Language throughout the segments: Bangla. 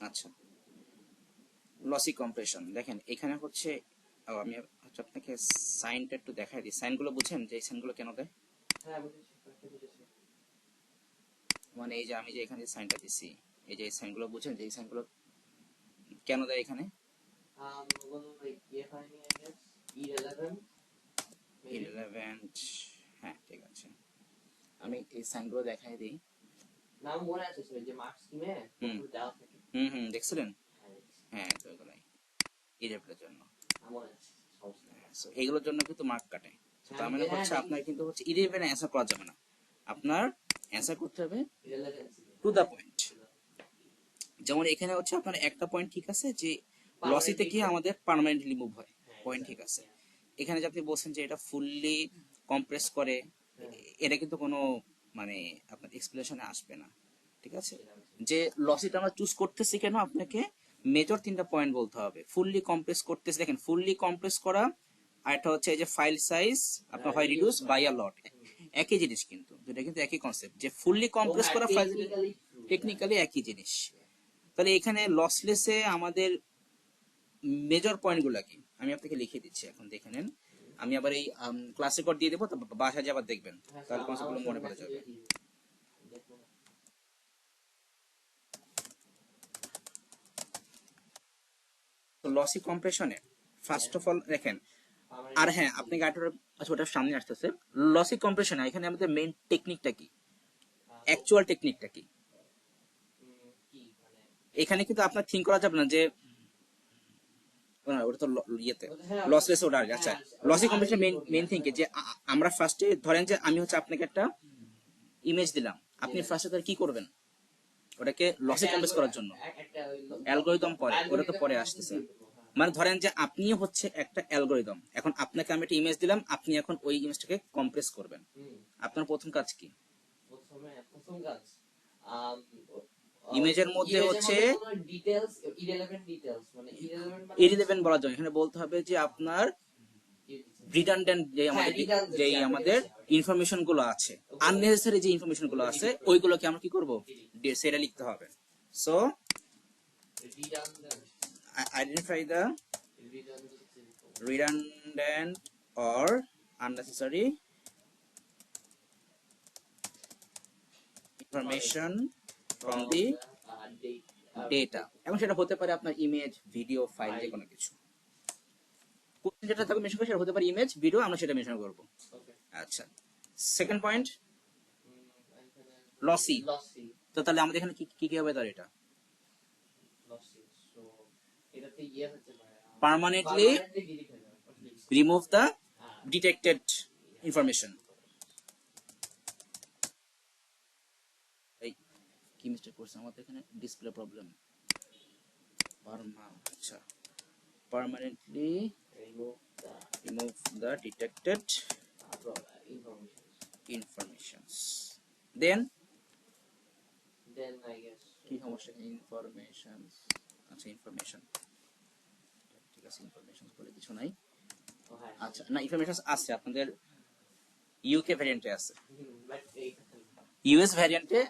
আচ্ছা, লসি কম্প্রেশন দেখেন এখানে হচ্ছে, আমি হচ্ছে আপনাকে সাইনটা একটু দেখাই দিই। সাইনগুলো বুঝেন যে এই সাইনগুলো কেন দেয়? হ্যাঁ বুঝেছি। মানে এই যে আমি যে এখানে সাইনটা দিছি, এই যে এই সাইনগুলো বুঝেন যে এই সাইনগুলো কেন দেয় এখানে? ইররিলেভেন্ট, হ্যাঁ ঠিক আছে, আমি এই সাইনগুলো দেখাই দিই। নাম মনে আছে যে মার্কস স্কিমে দেওয়া থাকে। দেখছিলেন? হ্যাঁ, তো এগুলাই ইররিলেভেন্টের জন্য। মনে আছে। সো এগুলোর জন্য কিন্তু মার্ক কাটে। তার মানে হচ্ছে আপনার কিন্তু হচ্ছে ইররিলেভেন্ট অ্যান্সার করা যাবে না, আপনার অ্যান্সার করতে হবে টু দা পয়েন্ট। যেমন এখানে হচ্ছে আপনার একটা পয়েন্ট ঠিক আছে যে লসিতে কি আমাদের পার্মানেন্টলি মুভ হয়, পয়েন্ট ঠিক আছে। এখানে যে আপনি বলছেন যে এটা ফুললি কম্প্রেস করে, এটা কিন্তু কোনো মানে আপনার এক্সপ্লেনেশনে আসবে না, ঠিক আছে। যে লসিটা আমরা চুজ করতেছি কেন, আপনাকে মেজর 3টা পয়েন্ট বলতে হবে। ফুললি কম্প্রেস করতেছি, দেখেন ফুললি কম্প্রেস করা, আর একটা হচ্ছে এই যে ফাইল সাইজ আপনার হয় রিডিউস বাই আ লট, একই জিনিস কিন্তু, দুটো কিন্তু একই কনসেপ্ট। যে ফুললি কম্প্রেস করা ফাইল টেকনিক্যালি একই জিনিস। তাহলে এখানে লসলেসে আমাদের মেজর পয়েন্টগুলো কি আমি আপনাকে লিখে দিচ্ছি, এখন দেখে নেন। আমি আবার এই ক্লাসে কোড দিয়ে দেবো, তো বাসায় যাবার দেখবেন, তাহলে কনসেপ্টগুলো মনে পড়ে যাবে। তো লসি কম্প্রেশনে ফার্স্ট অফ অল দেখেন, আর হ্যাঁ আপনি গাইটার, আচ্ছা ওটার সামনে আসতেছে। লসি কম্প্রেশনে এখানে আমাদের মেইন টেকনিকটা কি, অ্যাকচুয়াল টেকনিকটা কি? এখানে কিন্তু আপনার থিঙ্ক করা যাবে না যে ওটা তো ইয়েতে লসলেস ওটা। আচ্ছা, লসি কম্প্রেশন মেইন থিং যে আমরা ফার্স্টে ধরেন যে আমি হচ্ছে আপনাকে একটা ইমেজ দিলাম, আপনি ফার্স্টে তার কি করবেন, ওটাকে লসে কম্প্রেস করার জন্য অ্যালগরিদম পরে, ওটা তো পরে আসতেছে। মানে ধরেন যে আপনি হচ্ছে একটা অ্যালগরিদম, এখন আপনাকে আমি একটা ইমেজ দিলাম, আপনি এখন ওই ইমেজটাকে কম্প্রেস করবেন। আপনার প্রথম কাজ কি? প্রথম কাজ ইমেজের মধ্যে হচ্ছে ইররিলেভেন্ট বলার জন্য এখানে বলতে হবে যে আপনার রিডান্ডেন্ট যে আমাদের ইনফরমেশন গুলো আছে, আননেসেসারি যে ইনফরমেশন গুলো আছে, ওইগুলোকে আমরা কি করব, সেটা লিখতে হবে। So identify the redundant or unnecessary information from the data, এবং সেটা হতে পারে আপনার ইমেজ, ভিডিও, ফাইল, যে কোনো কিছু। যেটা থাকবে মেনশন করে সেটা হতে পারে ইমেজ, ভিডিও, আমরা সেটা মেনশন করব। আচ্ছা, সেকেন্ড পয়েন্ট লসি। তো তাহলে আমাদের এখানে কি কি হবে তার, এটা permanently remove the detected information. এই কি মিস্টেক করছে আমাদের এখানে, ডিসপ্লে প্রবলেম। আচ্ছা, permanently remove the detected informations. Then I guess কি সমস্যা, ইনফরমেশনস। আচ্ছা ইনফরমেশন, ঠিক আছে, ইনফরমেশনস বলে কিছু নাই। আচ্ছা না, ইনফরমেশনস আছে আপনাদের ইউকে ভ্যারিয়েন্টে আছে, ইউএস ভ্যারিয়েন্টে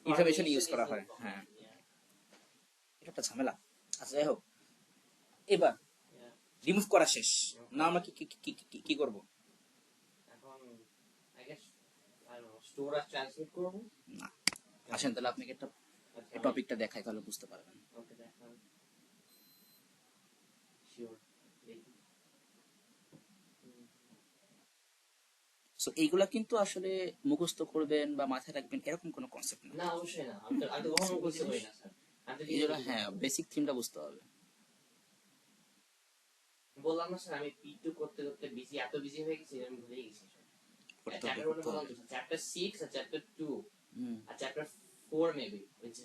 ইনফরমেশন ইউজ করা হয়। হ্যাঁ, এটা একটা ঝামেলা। আচ্ছা যাই হোক, এবার রিমুভ করা শেষ না, আমরা কি করব এখন? I guess I don't know, store আর ট্রান্সমিট করব না। আসেন তাহলে আপনাকে একটা টপিকটা দেখাই, তাহলে বুঝতে পারবেন। ওকে দেখান, শিওর। সো এইগুলা কিন্তু আসলে মুখস্থ করবেন বা মাথায় রাখবেন এরকম কোনো কনসেপ্ট না। না অবশ্যই না, আমি তো কখনো বুঝতে পারি না স্যার। এইগুলা হ্যাঁ, বেসিক থিমটা বুঝতে হবে। বললাম না স্যার, আমি P2 করতে করতে বিজি, এত বিজি হয়ে গেছি আমি ভুলে গেছি চ্যাপ্টার 1 বললাম তো, চ্যাপ্টার 6 আর চ্যাপ্টার 2 আর চ্যাপ্টার 4 মেবি, which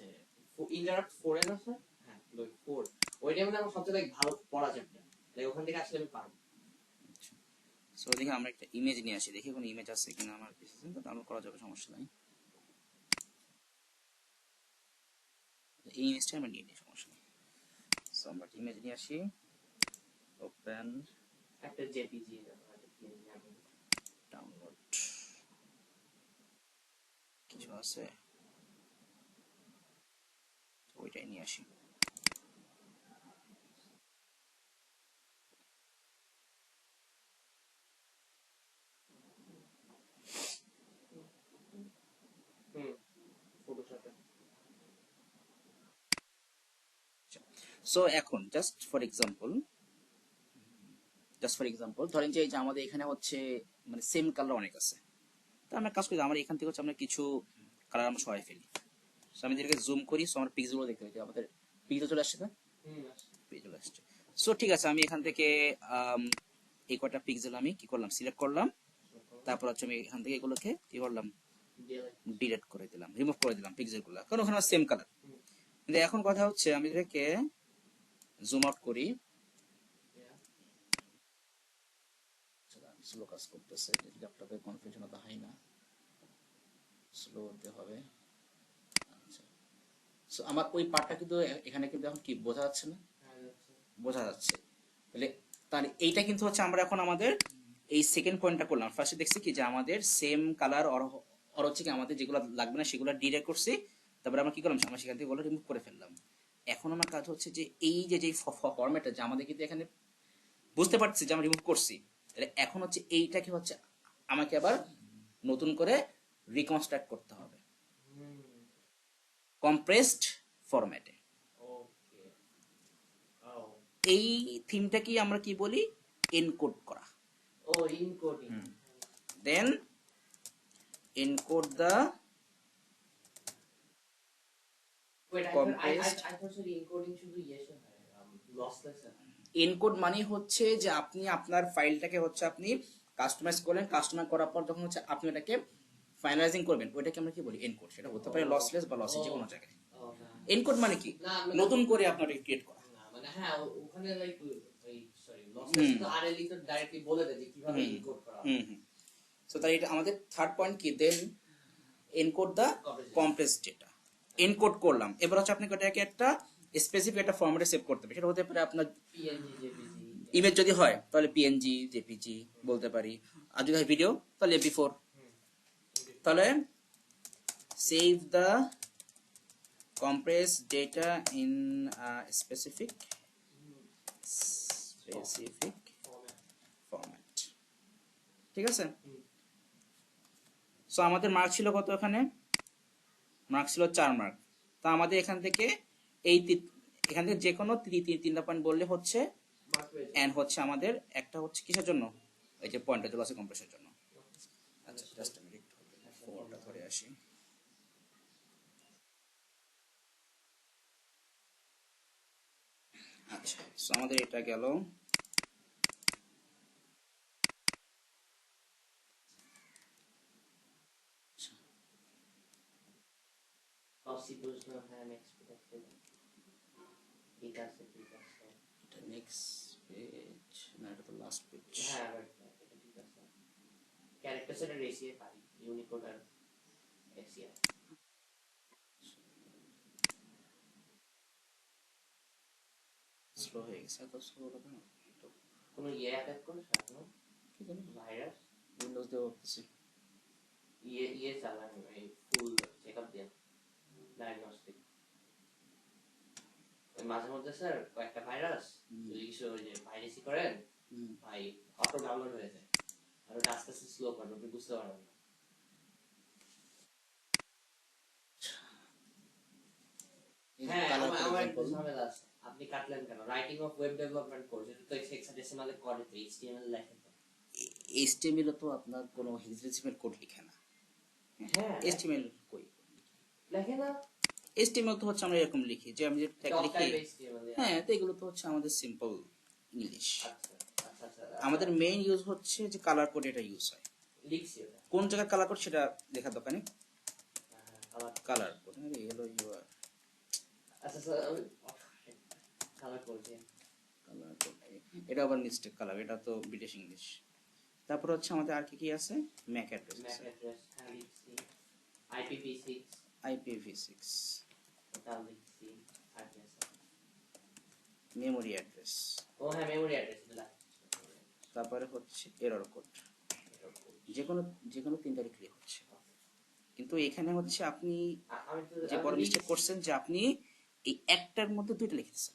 ইন্টারাপ্ট 4 এর না স্যার? হ্যাঁ 4, ওইটা মানে আমার সবচেয়ে ভালো পড়া চ্যাপ্টার, তাই ওখান থেকে আসলে আমি পারবো। সো দেখি আমরা একটা ইমেজ নিয়ে আসি, দেখি কোনো ইমেজ আছে কিনা আমার পিসিতে, তো ডাউনলোড করা যাবে, সমস্যা নাই। এই ইমেজটা আমরা নিয়ে নিই, সমস্যা নেই। সো আমরা ইমেজ নিয়ে আসি, ওপেন একটা জেপিজি ডাউনলোড, কিছু আছে ওইটাই নিয়ে আসি। সো এখন জাস্ট ফর এক্সাম্পল ধরেন যে এই যে আমাদের এখানে হচ্ছে মানে সেম কালার অনেক আছে, তো আমরা কাজ করি আমরা এখান থেকে হচ্ছে আমরা কিছু কালার আমরা সরাই ফেলি। সো আমি যেটাকে জুম করি, সো আমরা পিক্সেলগুলো দেখতে পাই, আমাদের পিক্সেল চলে আসছে না, পেয়ে চলে আসছে। সো ঠিক আছে, আমি এখান থেকে এই কটা পিক্সেল আমি কি করলাম, সিলেক্ট করলাম, তারপর হচ্ছে আমি এখান থেকে এগুলোকে কি করলাম, ডিলিট করে দিলাম, রিমুভ করে দিলাম পিক্সেলগুলো, কারণ ওখানে সেম কালার। কিন্তু এখন কথা হচ্ছে আমি এটাকে জুম আউট করি, স্লো কাজ করতেছে, ল্যাপটপে কনফিউশন তো হয় না, স্লো হতে হবে। আচ্ছা, সো আমার ওই পার্টটা কিন্তু এখানে কিন্তু এখন কি বোঝা যাচ্ছে না, বোঝা যাচ্ছে। তাহলে তাহলে এইটা কিন্তু হচ্ছে আমরা এখন আমাদের এই সেকেন্ড পয়েন্টটা করলাম, ফার্স্টে দেখছি কি যে আমাদের সেম কালার আর হচ্ছে কি আমাদের যেগুলো লাগবে না সেগুলো ডিলিট করছি, তারপরে আমরা কি করলাম, আমরা সেখান থেকে ওগুলো রিমুভ করে ফেললাম। এখন আমার কাজ হচ্ছে যে এই যে ফরম্যাটটা যে আমাদের কিন্তু এখানে বুঝতে পারছি যে আমরা রিমুভ করছি, তাহলে এখন হচ্ছে এইটাকে হচ্ছে আমাকে আবার নতুন করে রিকনস্ট্রাক্ট করতে হবে কম্প্রেসড ফরম্যাটে। এই থিমটাকে আমরা কি বলি, এনকোড করা। দেন এনকোড দ্য এনকোড মানে হচ্ছে যে আপনি আপনার ফাইলটাকে হচ্ছে আপনি কাস্টমাইজ করলেন, কাস্টমাইজ করার পর যখন হচ্ছে আপনি এটাকে ফাইনালাইজিং করবেন, ওইটাকে আমরা কি বলি, এনকোড। সেটা হতে পারে লসলেস বা লসি, যে কোনো জায়গায়। এনকোড মানে কি, নতুন করে আপনার ক্রিয়েট করা। মানে হ্যাঁ, ওখানে লাইক ওই সরি লসলেস তো আরএলই তো ডাইরেক্টলি বলে দেয় যে কিভাবে এনকোড করা হবে। সো তাই এটা আমাদের থার্ড পয়েন্ট কি, দেন এনকোড দা কমপ্লেক্স ডেটা। এনকোড করলাম, এবার হচ্ছে আপনাকে এটাকে একটা স্পেসিফিক একটা ফরম্যাটে সেভ করতে হবে। সেটা হতে পারে আপনার পিএনজি জেপিজি, ইমেজ যদি হয় তাহলে পিএনজি জেপিজি বলতে পারি, আর যদি হয় ভিডিও তাহলে এমপি4। তাহলে save the compressed data in a specific format, ঠিক আছে। সো আমাদের মার্ক ছিল কত, এখানে মার্ক ছিল 4 মার্ক। তা আমাদের এখান থেকে এই এখান থেকে যে কোনো তিনটা পয়েন্ট বললে হচ্ছে, এন্ড হচ্ছে আমাদের একটা হচ্ছে কিসের জন্য, এই যে পয়েন্টটা চলে আসে কম্প্রেসের জন্য। আচ্ছা জাস্ট আমি একটু ফোরটা ধরে আসি। আচ্ছা, সো আমাদের এটা গেল। এটা নেক্সট পেজ না, এটা তো লাস্ট পেজ। হ্যাঁ এটা ঠিক আছে। ক্যারেক্টার সেটের রেশিও পারি, ইউনিকোড আর এসিআই। স্লো হয়ে গেছে, এত স্লো হলো কেন? কোনো অ্যাটাক করেছে এখনো, কি জানি, ভাইরাস উইন্ডোজ দিয়ে করতেছি। চালান এই ফুল চেকআপ দিয়ে ডায়াগনস্টিক। মাঝে মধ্যে স্যার কয়েকটা ভাইরাস যদি কিছু ওই যে ভাইরাসই করেন ভাই অটো ডাউনলোড হয়ে যায়, আর ওটা আস্তে আস্তে স্লো করবে, আপনি বুঝতে পারবেন না। হ্যাঁ, আমার একটা ঝামেলা আছে। আপনি কাটলেন কেন? Writing of web development course, এটা তো হেক্সাডেসিমালে করে, তো এইচটিএমএল লেখে তো। এইচটিএমএল তো আপনার কোনো হেক্সাডেসিমাল কোড লিখে না। হ্যাঁ, এইচটিএমএল কই লেখে না। এইচটিএমএল তো হচ্ছে আমরা এরকম লিখি যে আমি যে ট্যাগ লিখি, হ্যাঁ, তো এগুলো তো হচ্ছে আমাদের সিম্পল ইংলিশ। আমাদের মেইন ইউজ হচ্ছে যে কালার কোড, এটা ইউজ হয়। লিখছি ওটা কোন জায়গায় কালার কোড সেটা লেখার দরকার নেই। কালার কোড হলো ইউআর। আচ্ছা স্যার, কালার কোড এটা আবার মিস্টেক কালার, এটা তো ব্রিটিশ ইংলিশ। তারপর হচ্ছে আমাদের আর কি কি আছে, MAC address, IPv6 memory address, ও হ্যাঁ মেমোরি অ্যাড্রেস। তারপরে হচ্ছে এরর কোড, যে কোনো তিনটারই ক্লিক হচ্ছে। কিন্তু এখানে হচ্ছে আপনি যে বড় মিস্টেক করছেন যে আপনি এই একটার মধ্যে দুইটা লিখেছেন,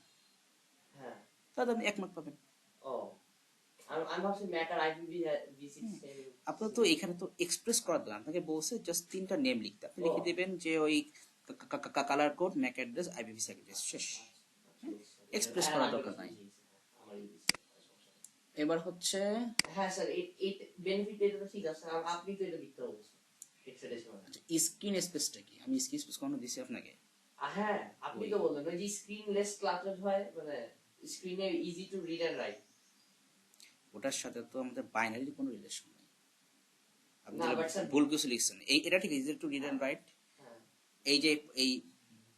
হ্যাঁ তাহলে আপনি 1 মার্ক পাবেন। ও আমি ভাবছি ম্যাক আর IPv6 আপনার তো এখানে তো এক্সপ্রেস করার দরকার, আপনাকে বলছে জাস্ট তিনটা নেম লিখতে, আপনি লিখে দিবেন যে ওই colour code, Mac address, IPv6 address, শেষ। এক্সপ্রেস করার দরকার নাই। এবার হচ্ছে হ্যাঁ স্যার, এই বেনিফিট এটা তো ঠিক আছে, আর আপনি তো এটা লিখতে বলছেন এক্সেডেশন। স্ক্রিন স্পেসটা কি? আমি স্ক্রিন স্পেস কখনো দিছি আপনাকে? হ্যাঁ আপনি তো বললেন ওই যে স্ক্রিন লেস ক্লাটার হয়, মানে স্ক্রিনে easy to read and write. ওটার সাথে তো আমাদের বাইনারির কোনো রিলেশন নেই। আপনি না, but sir- ভুল কিছু লিখছেন। এটা ঠিক easy to read and write, হ্যাঁ এই যে এই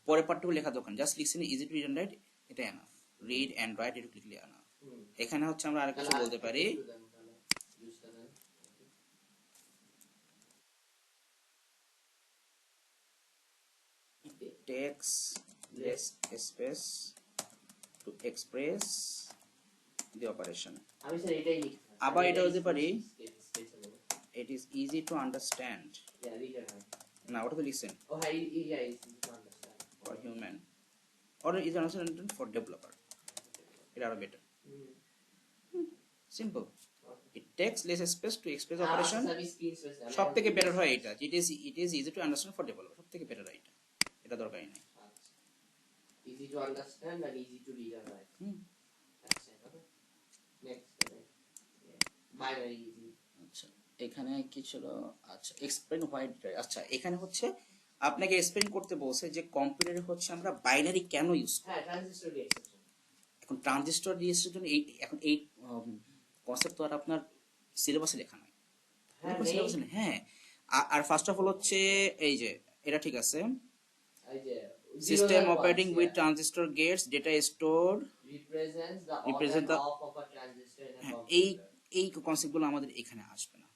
পরের পার্টটুকু লেখা দরকার, জাস্ট লিখছেন easy to read and write, এটা এনাফ। রিড এন্ড রাইট এটা লিখলে এনাফ। হুম। এখানে হচ্ছে আমরা আরেক কিছু তাহলে বলতে পারি, একটু দেন তাহলে, ইউজটা দেন। takes less space to express the operation. আমি স্যার এটাই লিখতাম। আবার এটা হতে পারি, spaceable. it is easy to understand. Yeah read and write. না, ওটা তো লিখছেন ও হ্যাঁ, yeah easy to understand for human or is understand for developer. এটা আরো better, simple. It takes less space to express operation. আমি স্ক্রিন স্পেস সব থেকে বেটার হয় এটা, it is easy to understand for developer, সব থেকে বেটার এটা, এটা দরকারই নাই। easy to understand and easy to read and write. Hmm, That's it. Okay. Next. Binary easy. আচ্ছা এখানে কি ছিল? আচ্ছা এক্সপ্লেন হোয়াই, আচ্ছা এখানে হচ্ছে আপনাকে এক্সপ্লেন করতে বলছে যে কম্পিউটারে হচ্ছে আমরা বাইনারি কেন ইউজ করি। হ্যাঁ, ট্রানজিস্টর এক্সেপশন। এখন ট্রানজিস্টর রিয়েক্টের জন্য এখন এই কনসেপ্ট তো আর আপনার সিলেবাসে লেখা নাই। হ্যাঁ, সিলেবাসে নেই, হ্যাঁ। আর ফার্স্ট অফ অল হচ্ছে এই যে এটা ঠিক আছে, এই যে system operating with transistor gates data store represents the on and off of a transistor in a হ্যাঁ, computer. এই কনসেপ্টগুলো আমাদের এখানে আসবে না,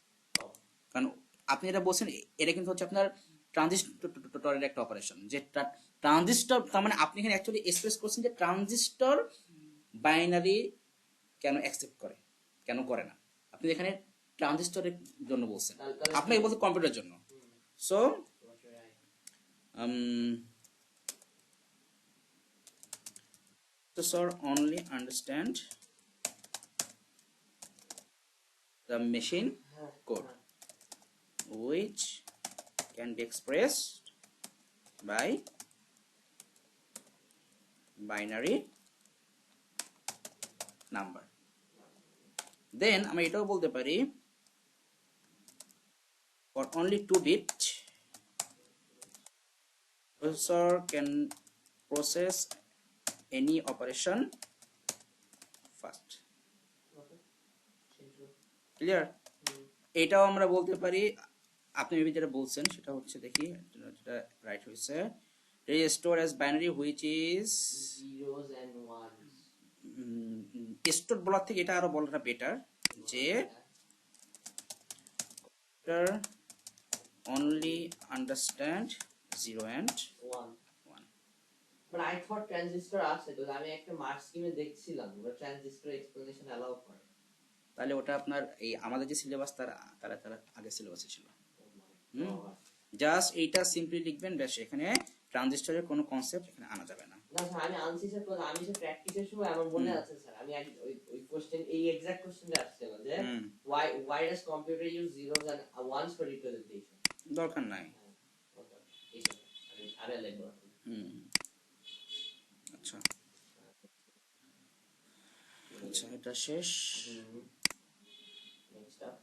Oh. কারণ আপনি এটা বলছেন এটা কিন্তু হচ্ছে আপনার ট্রানজিস্টরের একটা অপারেশন, যে ট্রানজিস্টর, তার মানে আপনি এখানে অ্যাকচুয়ালি এক্সপ্রেস করছেন যে ট্রানজিস্টর বাইনারি কেন অ্যাকসেপ্ট করে, কেন করে না। আপনি এখানে ট্রানজিস্টরের জন্য বলছেন, আপনাকে বলছেন কম্পিউটারের জন্য। So processor only understand the machine code which can be expressed by binary number. Then আমরা এটাও বলতে পারি for only 2 bit processor can process any operation fast. Clear? এটাও আমরা বলতে পারি, আপনি মেবি যেটা বলছেন সেটা হচ্ছে, দেখি যেটা রাইট হয়েছে, store as binary which is zeros and ones. Store বলার থেকে এটা আরো বলাটা বেটার, যে only understand 0 and One. 1. But I thought transistor আছে, তো আমি একটা মার্ক স্কিমে দেখছিলাম ওরা ট্রানজিস্টর এক্সপ্লেনেশন অ্যালাউ করে। তাহলে ওটা আপনার এই আমাদের যে সিলেবাস তার আগে সিলেবাসে ছিল। জাস্ট এইটা সিম্পলি লিখবেন, ব্যাস। এখানে ট্রানজিস্টরের কোনো কনসেপ্ট এখানে আনা যাবে না। না স্যার, আমি আনছি স্যার, কারণ আমি স্যার প্র্যাকটিসের সময় আমার মনে আছে স্যার, আমি ওই কোশ্চেন, এই এক্সাক্ট কোশ্চেনটা আসছিল যে why does computer use zeros and ones for representation? দরকার নাই। আমি লিখব। আচ্ছা আচ্ছা, এটা শেষ। নেক্সট আপ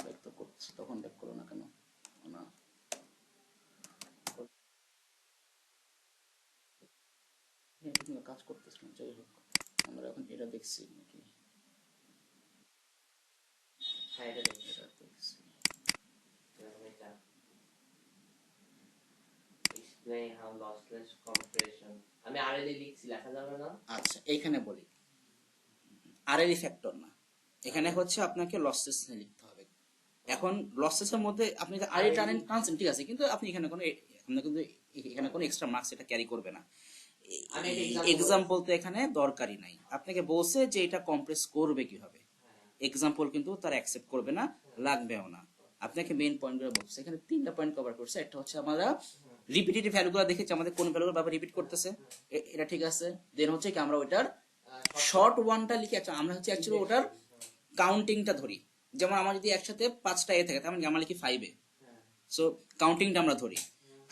ব্যাক তো করছি, তখন ব্যাক করো না কেন? না, কাজ করতেছিলাম। যাই হোক, আমরা এখন এটা দেখছি নাকি? হ্যাঁ, এটা দেখছি। explain how lossless compression, আমি আরএলএ লিখছি, লেখা যাবে না? আচ্ছা, এইখানে বলি আরএলই ফ্যাক্টর না, এখানে হচ্ছে আপনাকে লসেস লিখতে হবে। এখন লসেসের মধ্যে আপনি আরএল টানছেন, ঠিক আছে, কিন্তু আপনি এখানে কোনো এক্সট্রা মার্কস এটা ক্যারি করবে না। এক্সাম্পল তো এখানে দরকারই নাই, আপনাকে বলছে যে এটা কম্প্রেস করবে কিভাবে, এক্সাম্পল কিন্তু তার অ্যাকসেপ্ট করবে না, লাগবেও না। আপনাকে মেইন পয়েন্টগুলো বলছে, এখানে 3টা পয়েন্ট কভার করছে। একটা হচ্ছে আমরা রিপিটেটিভ ভ্যালুগুলো দেখেছি, আমাদের কোন ভ্যালুগুলো বারবার রিপিট করতেছে, এটা ঠিক আছে। দেন হচ্ছে কি আমরা ওইটার শর্ট ওয়ানটা লিখে আমরা হচ্ছে অ্যাকচুয়ালি ওটার কাউন্টিংটা ধরি। যেমন আমার যদি একসাথে 5টা এ থাকে তার মানে আমরা লিখি 5 সো কাউন্টিংটা আমরা ধরি।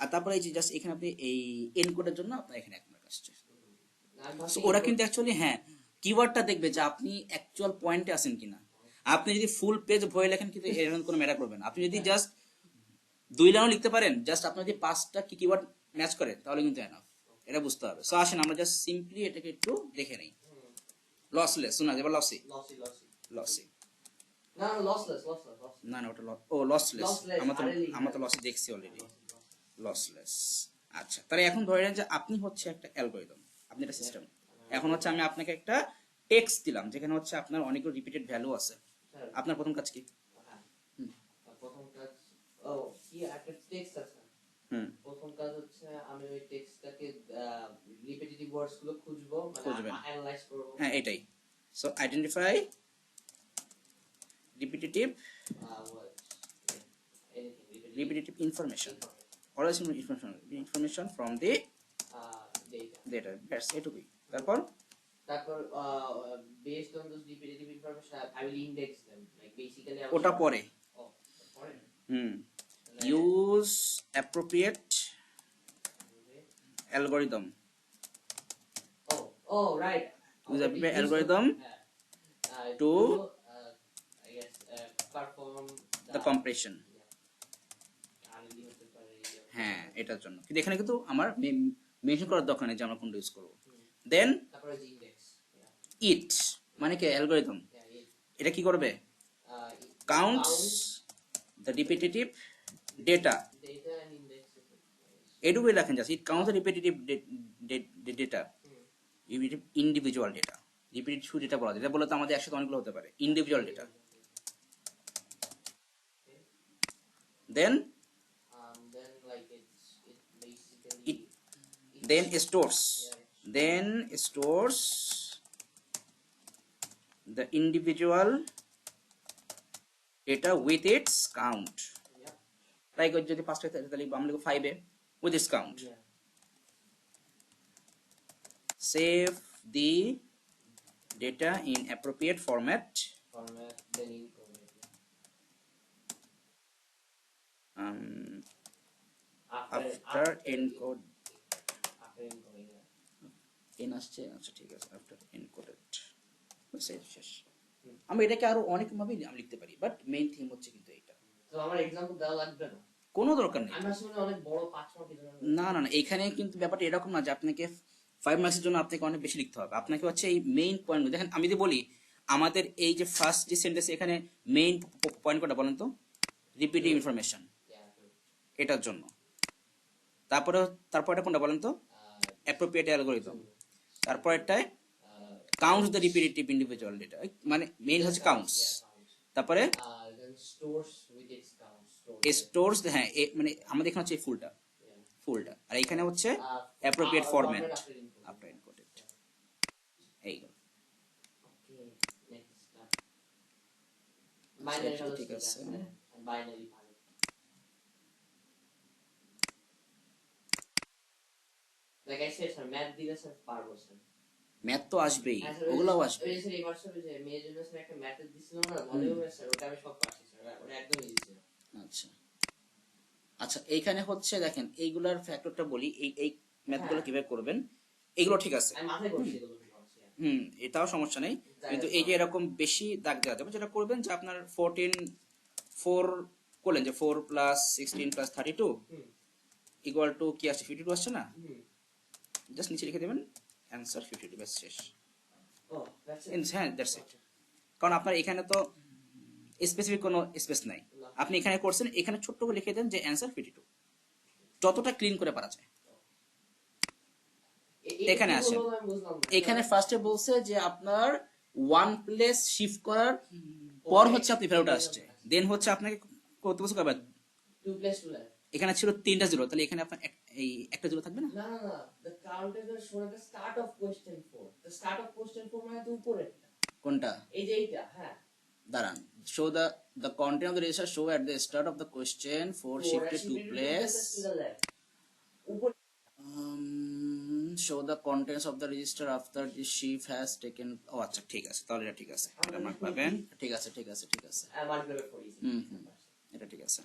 আর তারপরে এই যে জাস্ট এখানে আপনি এই এনকোডের জন্য আপনার এখানে 1 মার্ক আসছে। সো ওরা কিন্তু অ্যাকচুয়ালি হ্যাঁ কিওয়ার্ডটা দেখবে যে আপনি অ্যাকচুয়াল পয়েন্টে আছেন কিনা। আপনি যদি ফুল পেজ ভরে লেখেন কিন্তু এর কোনো ম্যাটার করবে না। আপনি যদি জাস্ট 2 লাইনও লিখতে পারেন, জাস্ট আপনার যদি 5টা কি কিওয়ার্ড ম্যাচ করে তাহলে কিন্তু এনাফ। এটা বুঝতে হবে। সো আসেন আমরা জাস্ট সিম্পলি এটাকে একটু দেখে নেই। লসলেস শোনা যাবে লসি লসি না না ওটা লসলেস আমরা তো লসি দেখছি অলরেডি লসলেস। আচ্ছা তাহলে এখন ধরে নেন যে আপনি হচ্ছে একটা অ্যালগরিদম, আপনি একটা সিস্টেম। এখন হচ্ছে আমি আপনাকে একটা টেক্সট দিলাম যেখানে হচ্ছে আপনার অনেকগুলো রিপিটেড ভ্যালু আছে। আপনার প্রথম কাজ কি? প্রথম কাজ হচ্ছে আমি ওই টেক্সটটাকে রিপিটিটিভ ওয়ার্ডস গুলো খুঁজবো, মানে অ্যানালাইজ করব। হ্যাঁ এটাই। So identify repetitive information from the data. That's এটুকুই। তারপর based on those repetitive information I will index them, like basically ওটা পরে use appropriate algorithm right use appropriate algorithm to I guess perform the compression. হ্যাঁ এটার জন্য কিন্তু এখানে কিন্তু আমার মেনশন করার দরকার নেই যে আমরা কোনটা ইউজ করব। দেন ইট মানে কি অ্যালগরিদম, এটা কি করবে? Counts the repetitive data. এটুকুই লেখেন just it counts the repetitive data, individual data. Repetitive data বলা যায়, এটা বলে তো আমাদের একসাথে অনেকগুলো হতে পারে, individual data. Then stores the individual data with its count. Like যদি 5টা তাহলে আমরা লিখব 5 with its count. Save the data in appropriate format. Then after encode n আসছে। আচ্ছা ঠিক আছে, after encoded শেষ। আমরা এটাকে আরো অনেক ভাবে আমি লিখতে পারি, বাট মেইন থিম হচ্ছে কিন্তু এটা। তো আমার एग्जांपल দেওয়া লাগবে না, কোনো দরকার নেই। আমি আসলে অনেক বড় 5 মার্ক দিলাম না না না, এখানে কিন্তু ব্যাপারটা এরকম না যে আপনাকে 5 মার্কসের জন্য আপনাকে অনেক বেশি লিখতে হবে। আপনাকে হচ্ছে এই মেইন পয়েন্ট দেখেন। আমি যদি বলি আমাদের এই যে ফার্স্ট যে সেন্টেন্স এখানে মেইন পয়েন্ট কোনটা বলেন তো? রিপিটিভ ইনফরমেশন, এটার জন্য। তারপরে এটা কোনটা বলেন তো? Appropriate algorithm. তারপর এটাই counts the repetitive individual data, মানে মেইন হচ্ছে কাউন্টস। তারপরে স্টোরস, হ্যাঁ মানে আমাদের এখানে হচ্ছে ফুলটা। আর এখানে হচ্ছে অ্যাপ্রোপ্রিয়েট ফরম্যাট আফটার এনকোডেড। এইগুলো ঠিক আছে। Like I said, sir, math দিলে স্যার পারবো স্যার। ম্যাথ তো আসবেই, ওগুলোও আসবে। ওই স্যার এবার স্যার যে মেয়ের জন্য স্যার একটা ম্যাথ দিছিল না, ভলিউমের স্যার, ওটা আমি সব পারছি স্যার, ওটা একদম ইজি ছিল। আচ্ছা এইখানে হচ্ছে দেখেন এইগুলার ফ্যাক্টরটা বলি, এই ম্যাথগুলো কিভাবে করবেন এগুলো ঠিক আছে। আমি মাথায় করছি এগুলো। এটাও সমস্যা নেই, কিন্তু এই যে এরকম বেশি দাগ দেওয়া যাবে, যেটা করবেন যে আপনার 4 করলেন যে 4 + 16 + 32 ইকুয়াল টু কি আসছে? 52 আসছে না? জাস্ট নিচে লিখে দেবেন অ্যান্সার 52, ব্যাস শেষ। হ্যাঁ দ্যাটস ইট। কারণ আপনার এখানে তো স্পেসিফিক কোনো স্পেস নাই, আপনি এখানে করছেন, এখানে ছোট্ট করে লিখে দেন যে অ্যান্সার 52, যতটা ক্লিন করে পারা যায়। এখানে আসেন, এখানে ফার্স্টে বলছে যে আপনার 1 প্লেস শিফট করার পর হচ্ছে আপনি ভ্যালুটা আসছে, দেন হচ্ছে আপনাকে কত বছর করবেন? 2 + 2 এখানে ছিল 3টা জিরো, তাহলে এখানে আপনার এই একটা জিরো থাকবে না? না না না, the count is shown at the start of question 4. The start of question 4 মানে তো উপরেরটা। কোনটা? এই যে এইটা, হ্যাঁ। দাঁড়ান, show the content of the register show at the start of the question 4 shifted to place উপরে show the contents of the register after the sheaf has taken, ও আচ্ছা ঠিক আছে, তাহলে এটা ঠিক আছে, এটা মার্ক পাবেন। ঠিক আছে ঠিক আছে ঠিক আছে, এটা ঠিক আছে।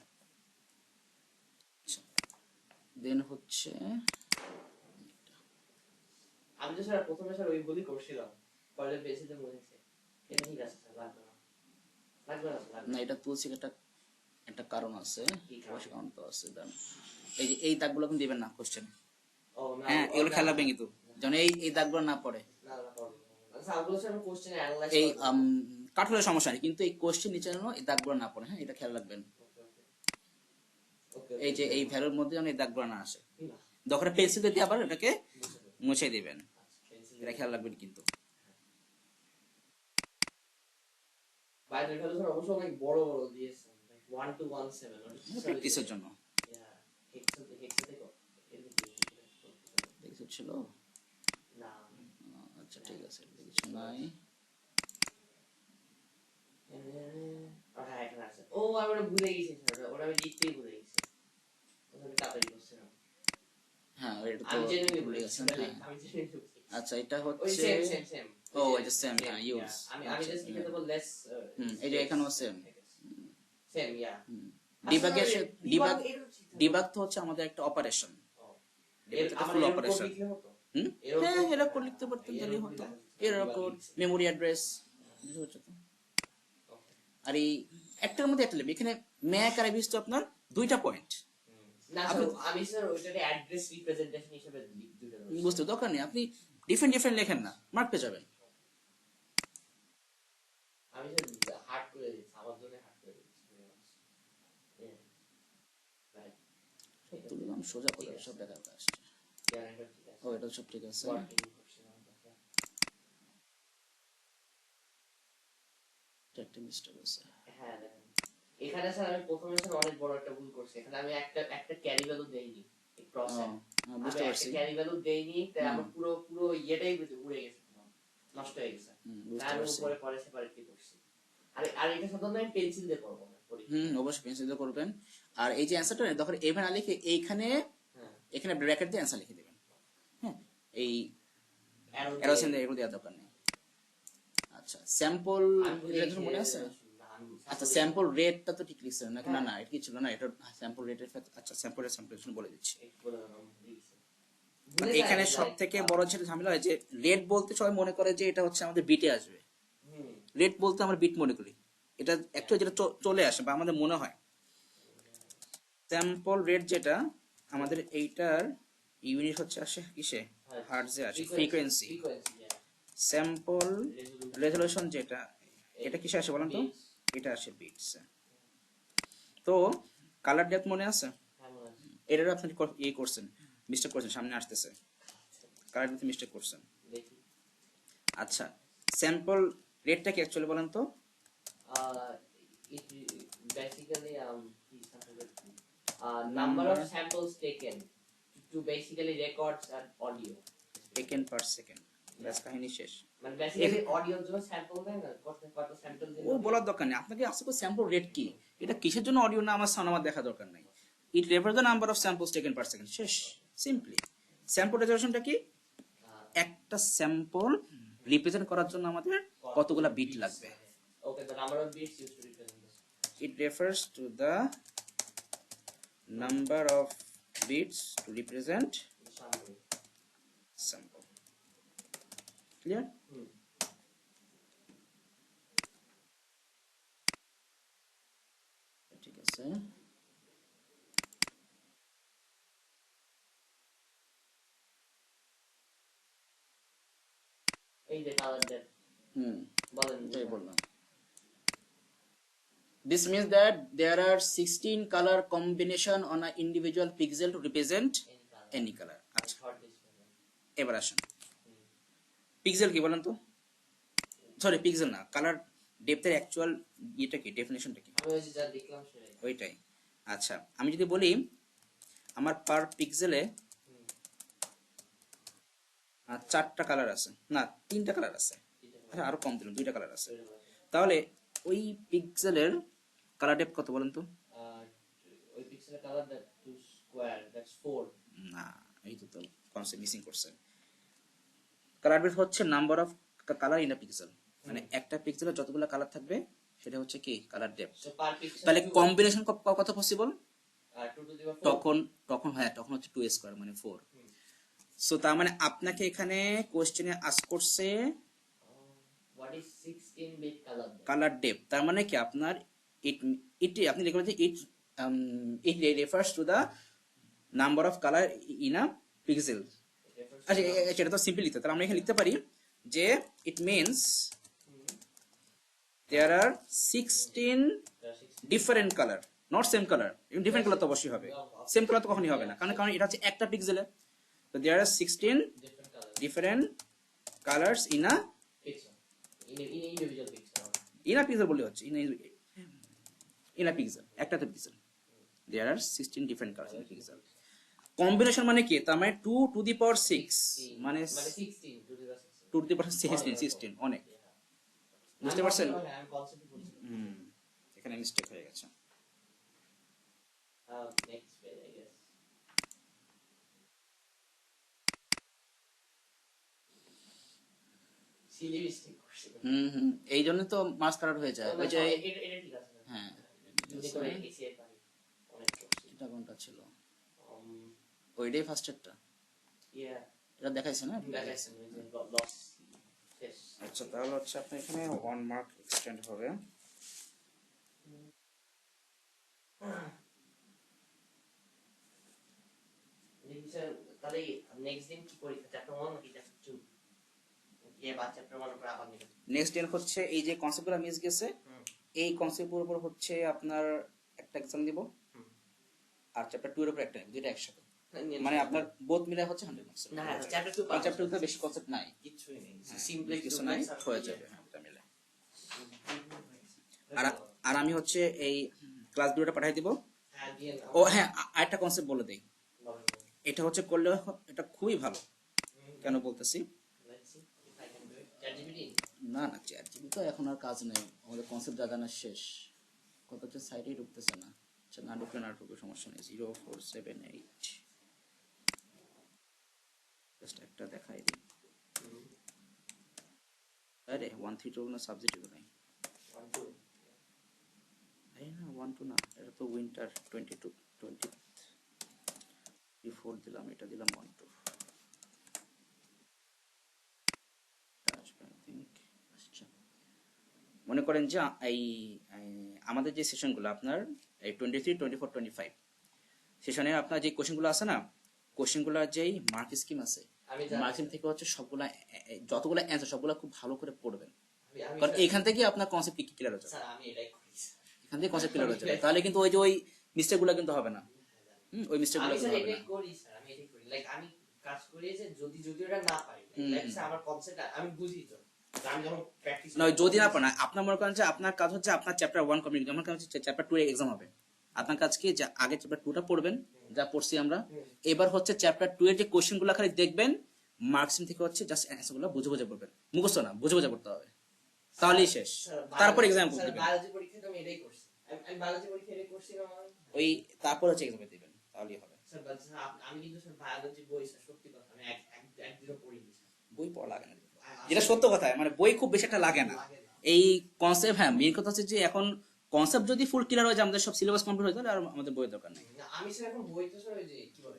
দেন হচ্ছে আমি তো স্যার প্রথমে স্যার ওই বলি করছিলাম, পরে বেসিতে মনে হচ্ছে এটা ঠিক আছে স্যার, লাগবে না না, এটা তুলছি, এটা একটা কারণ আছে, কি কারণ? অবশ্যই কারণ তো আছে। দেন এই যে এই দাগগুলো কিন্তু দিবেন না কোশ্চেন, ও না, হ্যাঁ ও এগুলো না, খেয়াল রাখবেন কিন্তু যেন এই দাগগুলো না পড়ে। না না পারবো না। আচ্ছা ওগুলো স্যার আমি কোশ্চেন অ্যানালাইজ এই করব। কাঠলের সমস্যা নেই, কিন্তু এই কোশ্চেন নিচে যেন এই দাগগুলো না পড়ে, হ্যাঁ এটা খেয়াল রাখবেন। ওকে এই যে এই ভ্যালুর মধ্যে যেন এই দাগগুলো না আসে, না দরকার পেন্সিল দিয়ে আবার এটাকে বুঝতে পেরেছি। মুছে দিবেন, আচ্ছা, পেন্সিল এটা খেয়াল রাখবেন কিন্তু। বাইরের ভ্যালু স্যার অবশ্য অনেক বড় বড় দিয়েছে, 1217 প্র্যাকটিসের জন্য হেক্সা থেকে কিছু ছিল। না আচ্ছা ঠিক আছে, কিছু নাই। হ্যাঁ এখানে আছে। ও আমি ওটা ভুলে গেছি স্যার, ওটা আমি লিখতেই ভুলে গেছি, ওটা আমি তাড়াতাড়ি করছিলাম। হ্যাঁ এটা তো আমি জেনুইনলি ভুলে ভুলে গেছেন, গেছি, হ্যাঁ। আমি জেনুইনলি ভুলে গেছি। আচ্ছা এটা ওই হচ্ছে, সেম ও এটা সেম, হ্যাঁ ইউজ, আমি জাস্ট লিখে দেব লেস, এই যে এখানেও সেম। সেম ইয়া ডিবাগের ডিবাগ তো হচ্ছে আমাদের একটা অপারেশন, ফুল অপারেশন। হ্যাঁ এরর কোড লিখতে পারতেন তাহলে হতো, এরর কোড, মেমোরি অ্যাড্রেস, বুঝতে পারছো তো। আর এই একটার মধ্যে একটা লিখবে, এখানে ম্যাক আর এবিস তো আপনার দুইটা পয়েন্ট, না স্যার আমি স্যার ওইটাকে অ্যাড্রেস রিপ্রেজেন্টেশন হিসেবে দুটো বুঝতে দরকার নেই, আপনি ডিফারেন্ট ডিফারেন্ট লেখেন না, মার্ক পেয়ে যাবেন। আমি স্যার হার্ড করে দিচ্ছি, আমার জন্য হার্ড করে দিচ্ছি। তুললাম সোজা করে সব দেখা আসছে। ও এটা সব ঠিক আছে, একটা মিস্টেক আছে। হ্যাঁ দেখেন এখানে স্যার আমি প্রথমে স্যার অনেক বড় একটা ভুল করছি, এখানে আমি একটা ক্যারি ভ্যালু দেইনি ক্রসে, বুঝতে পারছি, ক্যারি ভ্যালু দেইনি, তাই আমার পুরো পুরো ইয়েটাই উড়ে গেছে, নষ্ট হয়ে গেছে। বুঝতে আমি পারছি। উপরে পরে সেপারেটলি করছি। আর এটা সাধারণত আমি পেন্সিল দিয়ে করবো না, অবশ্যই পেন্সিল দিয়ে করবেন। আর এই যে অ্যান্সারটা না, তখন এভাবে না লিখে এইখানে হ্যাঁ এখানে ব্র্যাকেট দিয়ে অ্যান্সার লিখে দেবেন, হ্যাঁ এই arrow দিয়ে- অ্যারোসেন দিয়ে এগুলো দেওয়ার দরকার নেই। আচ্ছা স্যাম্পল আমি ভুলে গেছি, মনে আছে? না, আচ্ছা স্যাম্পল রেটটা তো ঠিক লিখছেন না, না না এটা কি ছিল না, এটা স্যাম্পল রেটের, আচ্ছা স্যাম্পল স্যাম্পল বলে দিচ্ছি। এখানে সব থেকে বড় যেটা ঝামেলা হয় যে রেট বলতে সবাই মনে করে যে এটা হচ্ছে আমাদের বিটে আসবে, রেট বলতে আমরা বিট মনে করি, এটা একটু যেটা চলে আসে বা আমাদের মনে হয়। স্যাম্পল রেট যেটা আমাদের এইটার ইউনিট হচ্ছে আসে কিসে, হার্টজে আসে, ফ্রিকোয়েন্সি। স্যাম্পল রেজলিউশন যেটা, এটা কিসে আসে বলেন তো, এটা আসে বিটস। তো কালার ডেপথ মনে আছে, এটারও আপনি ইয়ে করছেন, মিস্টেক করছেন, সামনে আসতেছে, কালার ডেপথে মিস্টেক করছেন। আচ্ছা স্যাম্পল রেটটা কি অ্যাকচুয়ালি বলেন তো, it basically number of samples taken to basically records and audio, second per second, ব্যাস কাহিনী শেষ। মানে বেসিক্যালি অডিওর জন্য স্যাম্পল দেয় না, কত স্যাম্পল দিন ও বলার দরকার নেই আপনাকে, আসলে স্যাম্পল রেট কি, এটা কিসের জন্য অডিও না আমার সাউন্ড আমার দেখা দরকার নাই, it refer the number of samples taken per second, শেষ সিম্পলি। স্যাম্পল রেজলিউশনটা কি, একটা স্যাম্পল রিপ্রেজেন্ট করার জন্য আমাদের কতগুলা বিট লাগবে, okay the number of bits used to represent this it refers to the number of bits to represent summary. sample. Clear? ঠিক আছে, এই যে কালার ডেট বলেন, এটাই বললাম। This means that there are 16 color combination on an individual pixel to represent any color. আচ্ছা এবার আসেন, পিক্সেল কি বলেন তো, সরি পিক্সেল না, কালার ডেপথের অ্যাকচুয়াল এটা কি, ডেফিনেশনটা কি, আমি ওই যে যা দেখলাম সেটাই ওইটাই। আচ্ছা আমি যদি বলি আমার পার পিক্সেলে 4টা কালার আছে, না 3টা কালার আছে, আচ্ছা আরো কম দিলাম, 2টা কালার আছে, তাহলে ওই পিক্সেলের কালার ডেপথ কত বলেন তো, ওই পিক্সেলের colour that two square that's 4, না এই তো কনসেপ্ট মিসিং করছে। কালার ডেপথ হচ্ছে number of colour in a pixel, মানে একটা পিক্সেলে যতগুলো কালার থাকবে সেটা হচ্ছে কি colour depth. So per pixel তাহলে two, কম্বিনেশন কত পসিবল? 2 to the power 4. তখন হচ্ছে 2 স্কয়ার মানে 4। সো তার মানে আপনাকে এখানে কোশ্চেনে আস্ক করছে What is 16 bit color depth? Colour depth, তার মানে কি আপনার আপনি লিখবেন যে it refers to the number of colour in a pixel. It refers to আচ্ছা the- সেটা তো সিম্পল লিখতে, তাহলে আমরা এখানে লিখতে পারি যে it means there are 16 there are 16 different colour, not same colour. Different colour তো অবশ্যই হবে, সেম কালার তো কখনই হবে না, কারণ এটা হচ্ছে একটা পিক্সেলে। তো there are 16 different colors. Different colours in a Pixel. In individual pixel. Pixel বললে হচ্ছে ইন আ পিক্সেল, একটা তো pixel. There are 16 different colours in pixel. Combination মানে কি? তার মানে 2 টু দি পাওয়ার 6 মানে 16 to the power 16. 2 to the পাওয়ার 16 অনেক। বুঝতে I'm পারছেন? also- I'm concept বলছি। এখানে মিস্টেক হয়ে গেছে। Next page, I guess. Silly mistake করছি। এই জন্য তো মার্কস কাটার হয়ে যায়। ওই যে এটা ঠিক আছে না? হ্যাঁ যদি করে ACI পারি, অনেক করছি। এটা কোনটা ছিল? Um, ওইটাই ফার্স্টেরটা, yeah, এটা দেখাইছে না? দেখাইছে, ওই যে loss, শেষ। আচ্ছা তাহলে হচ্ছে আপনার এখানে 1 মার্ক এক্সটেন্ড হবে। দেখি স্যার, তাহলে next দিন কি পরীক্ষা? Chapter 1 নাকি chapter 2? বা chapter 1 উপর আবার নিবেন? নেক্সট দিন হচ্ছে এই যে কনসেপ্টগুলো মিস গেছে, এই কনসেপ্টের উপর হচ্ছে আপনার একটা এক্সাম দিব, আর চ্যাপ্টার 2 এর উপর একটা, দুইটা একসাথে। মানে আপনার বোথ মিলে হচ্ছে 100 মার্কস। না, chapter 2 চ্যাপ্টার 2 তে বেশি কনসেপ্ট নাই, কিছুই নেই। হ্যাঁ, Simply কিছু নাই, হয়ে যাবে হ্যাঁ ওটা মিলে। আর আমি হচ্ছে এই ক্লাস ভিডিওটা পাঠিয়ে দিব। হ্যাঁ, দিয়ে নাও। ও হ্যাঁ, আরেকটা কনসেপ্ট বলে দেই, এটা হচ্ছে করলে এটা খুবই ভালো। কেন বলতেছি? Let's see if I can do it. ChatGPT? না চ্যাট জিবি তো এখন আর কাজ নেই, আমাদের কনসেপ্ট জানা শেষ। কত হচ্ছে সাইটেই ঢুকতেছে না। আচ্ছা না ঢুকলে সমস্যা নেই। 0478 জাস্ট একটা দেখাই দিই। আরে 132 না সাবজেক্ট নাই। 1, 2. আরে না 12 না, এটা তো উইন্টার 22 24 দিলাম, এটা দিলাম 12। আচ্ছা মনে করেন যে আমাদের যে সেশনগুলো আপনার এই 23 24 25 সেশনে আপনার যে কোশ্চেনগুলো আছে না, কোশ্চেনগুলোর যেই মার্ক স্কিম আছে, আমি জানি। মার্কিং থেকে হচ্ছে সবগুলা যতগুলো অ্যান্সার সবগুলো খুব ভালো করে পড়বেন, আমি কারণ এখান থেকে আপনার কনসেপ্ট কি ক্লিয়ার হয়ে যাবে। স্যার আমি এটাই করি স্যার। এখান থেকে কনসেপ্ট ক্লিয়ার হয়ে যাবে, তাহলে কিন্তু ওই যে ওই মিস্টেকগুলো কিন্তু হবে না। ওই মিস্টেকগুলো আমি কিন্তু স্যার হবে না। এটাই করি স্যার, আমি এটাই করি। লাইক আমি কাজ করি যে যদি ওটা না পারি, লাইক স্যার আমার কনসেপ্ট আমি বুঝি তো। তো আমি যখন প্র্যাকটিস নয় যদি না পারেন, আপনার মনে করেন যে আপনার কাজ হচ্ছে আপনার চ্যাপ্টার 1 কমপ্লিট, আমার কাজ হচ্ছে চ্যাপ্টার 2 এর এক্সাম হবে। আপনার কাজ কি যে আগে চ্যাপ্টার 2টা পড়বেন, যা পড়ছি আমরা, এবার হচ্ছে চ্যাপ্টার 2 এর যে কোশ্চেনগুলো খালি দেখবেন, মার্কসিং থেকে হচ্ছে জাস্ট অ্যান্সারগুলো বুঝে বুঝে পড়বেন, মুখস্থ না, বুঝে বুঝে পড়তে হবে, তাহলেই শেষ। তারপর এক্সাম দিবেন, বায়োলজি পরীক্ষাতে আমি এটাই করছি। আমি বায়োলজি পরীক্ষা এটাই করছি না আমার। ওই তারপর হচ্ছে এক্সামে দিবেন, তাহলেই হবে। স্যার আমি কিন্তু স্যার বায়োলজি বই স্যার সত্যি কথা আমি একদিনও পড়িনি স্যার। বই পড়া লাগে না, যেটা সত্য কথা, মানে বই খুব বেশি একটা লাগে না। এই কনসেপ্ট, হ্যাঁ মেইন কথা হচ্ছে যে এখন কনসেপ্ট যদি ফুল ক্লিয়ার হয়ে যায়, আমাদের সব সিলেবাস কমপ্লিট হয়ে যায়, আর আমাদের বইয়ের দরকার নেই। না, আমি স্যার এখন বই তো স্যার ওই যে কি বলে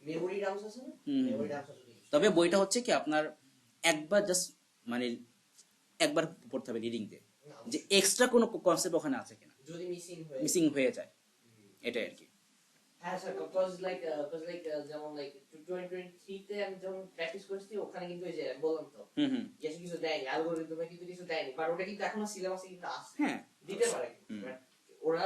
মেমোরি ডাম্পস আছে না, মেমোরি ডাম্পস আছে। তবে বইটা হচ্ছে কি আপনার একবার জাস্ট মানে একবার পড়তে হবে রিডিং দিয়ে, যে এক্সট্রা কোনো কনসেপ্ট ওখানে আছে কিনা, যদি মিসিং হয়ে যায়, এটাই আর কি। হ্যাঁ স্যার, লাইক যেমন লাইক 2023 তে আমি যখন প্র্যাকটিস করছি ওখানে কিন্তু এই যে বললাম তো কিছু দেয়নি, অ্যালগরিদমে কিন্তু কিছু দেয়নি, বাট ওটা কিন্তু এখনো সিলেবাসে কিন্তু আছে, হ্যাঁ দিতে পারে। But ওরা